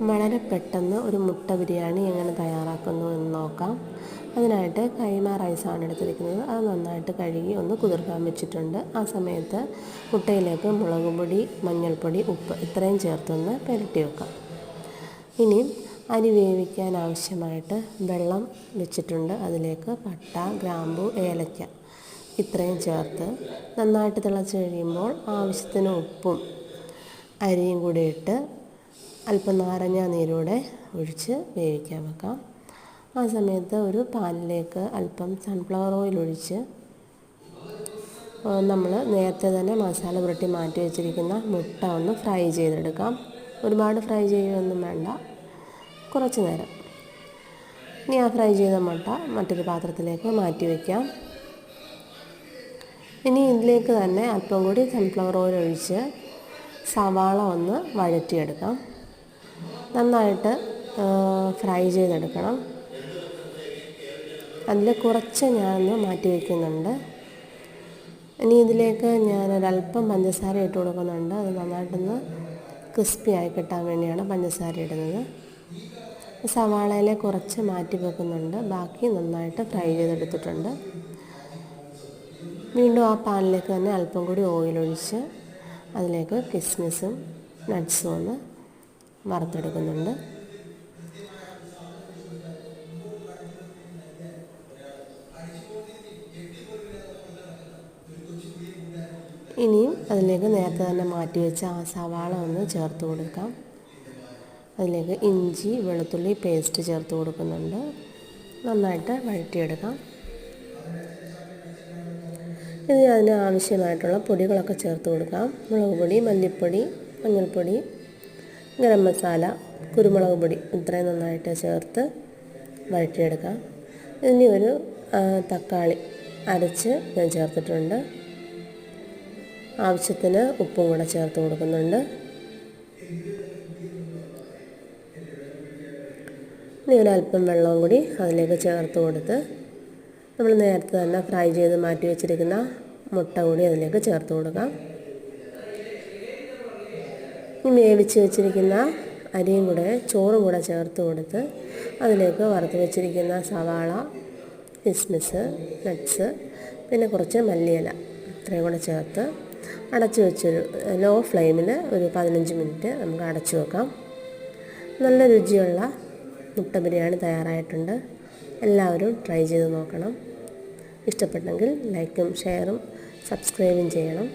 വളരെ പെട്ടെന്ന് ഒരു മുട്ട ബിരിയാണി എങ്ങനെ തയ്യാറാക്കുന്നു എന്ന് നോക്കാം. അതിനായിട്ട് കൈമ റൈസാണ് എടുത്തിരിക്കുന്നത്. അത് നന്നായിട്ട് കഴുകി ഒന്ന് കുതിർക്കാൻ വെച്ചിട്ടുണ്ട്. ആ സമയത്ത് മുട്ടയിലേക്ക് മുളക് പൊടി, മഞ്ഞൾപ്പൊടി, ഉപ്പ് ഇത്രയും ചേർത്തൊന്ന് പുരട്ടി വെക്കാം. ഇനി അരി വേവിക്കാൻ ആവശ്യമായിട്ട് വെള്ളം വെച്ചിട്ടുണ്ട്. അതിലേക്ക് പട്ട, ഗ്രാമ്പു, ഏലക്ക ഇത്രയും ചേർത്ത് നന്നായിട്ട് തിളച്ച് കഴിയുമ്പോൾ ആവശ്യത്തിന് ഉപ്പും അരിയും കൂടി ഇട്ട് അല്പം നാരങ്ങ നീരൂടെ ഒഴിച്ച് വേവിക്കാൻ വെക്കാം. ആ സമയത്ത് ഒരു പാനിലേക്ക് അല്പം സൺഫ്ലവർ ഓയിൽ ഒഴിച്ച് നമ്മൾ നേരത്തെ തന്നെ മസാല പുരട്ടി മാറ്റി വെച്ചിരിക്കുന്ന മുട്ട ഒന്ന് ഫ്രൈ ചെയ്തെടുക്കാം. ഒരുപാട് ഫ്രൈ ചെയ്യുകയൊന്നും വേണ്ട, കുറച്ച് നേരം. ഇനി ആ ഫ്രൈ ചെയ്ത മുട്ട മറ്റൊരു പാത്രത്തിലേക്ക് മാറ്റി വയ്ക്കാം. ഇനി ഇതിലേക്ക് തന്നെ അല്പം കൂടി സൺഫ്ലവർ ഓയിൽ ഒഴിച്ച് സവാള ഒന്ന് വഴറ്റിയെടുക്കാം. നന്നായിട്ട് ഫ്രൈ ചെയ്തെടുക്കണം. അതിൽ കുറച്ച് ഞാനൊന്ന് മാറ്റി വയ്ക്കുന്നുണ്ട്. ഇനി ഇതിലേക്ക് ഞാനൊരല്പം പഞ്ചസാര ഇട്ട് കൊടുക്കുന്നുണ്ട്. അത് നന്നായിട്ടൊന്ന് ക്രിസ്പി ആയി കിട്ടാൻ വേണ്ടിയാണ് പഞ്ചസാര ഇടുന്നത്. സവാളയിൽ കുറച്ച് മാറ്റി വെക്കുന്നുണ്ട്. ബാക്കി നന്നായിട്ട് ഫ്രൈ ചെയ്തെടുത്തിട്ടുണ്ട്. വീണ്ടും ആ പാനിലേക്ക് തന്നെ അല്പം കൂടി ഓയിലൊഴിച്ച് അതിലേക്ക് കിസ്മിസും നട്ട്സും ഒന്ന് വറുത്തെടുക്കുന്നുണ്ട്. ഇനിയും അതിലേക്ക് നേരത്തെ തന്നെ മാറ്റി വെച്ച ആ സവാള ഒന്ന് ചേർത്ത് കൊടുക്കാം. അതിലേക്ക് ഇഞ്ചി വെളുത്തുള്ളി പേസ്റ്റ് ചേർത്ത് കൊടുക്കുന്നുണ്ട്. നന്നായിട്ട് വഴറ്റിയെടുക്കാം. ഇനി അതിന് ആവശ്യമായിട്ടുള്ള പൊടികളൊക്കെ ചേർത്ത് കൊടുക്കാം. മുളക് പൊടി, മല്ലിപ്പൊടി, മഞ്ഞൾപ്പൊടി, ഗരം മസാല, കുരുമുളക് പൊടി ഇത്രയും നന്നായിട്ട് ചേർത്ത് വഴറ്റിയെടുക്കാം. ഇനി ഒരു തക്കാളി അരച്ച് ഞാൻ ചേർത്തിട്ടുണ്ട്. ആവശ്യത്തിന് ഉപ്പും കൂടെ ചേർത്ത് കൊടുക്കുന്നുണ്ട്. ഇനി ഒരല്പം വെള്ളവും കൂടി അതിലേക്ക് ചേർത്ത് കൊടുത്ത് നമ്മൾ നേരത്തെ തന്നെ ഫ്രൈ ചെയ്ത് മാറ്റി വെച്ചിരിക്കുന്ന മുട്ട കൂടി അതിലേക്ക് ചേർത്ത് കൊടുക്കാം. ഇനി വേവിച്ച് വെച്ചിരിക്കുന്ന അരിയും കൂടെ ചോറും കൂടെ ചേർത്ത് കൊടുത്ത് അതിലേക്ക് വറുത്ത് വെച്ചിരിക്കുന്ന സവാള, കിസ്മിസ്, നട്ട്സ്, പിന്നെ കുറച്ച് മല്ലിയില ഇത്രയും കൂടെ ചേർത്ത് അടച്ചു വെച്ചൊരു ലോ ഫ്ലെയിമിൽ ഒരു 15 മിനിറ്റ് നമുക്ക് അടച്ചു വെക്കാം. നല്ല രുചിയുള്ള മുട്ട ബിരിയാണി തയ്യാറായിട്ടുണ്ട്. എല്ലാവരും ട്രൈ ചെയ്ത് നോക്കണം. ഇഷ്ടപ്പെട്ടെങ്കിൽ ലൈക്കും ഷെയറും സബ്സ്ക്രൈബും ചെയ്യണം.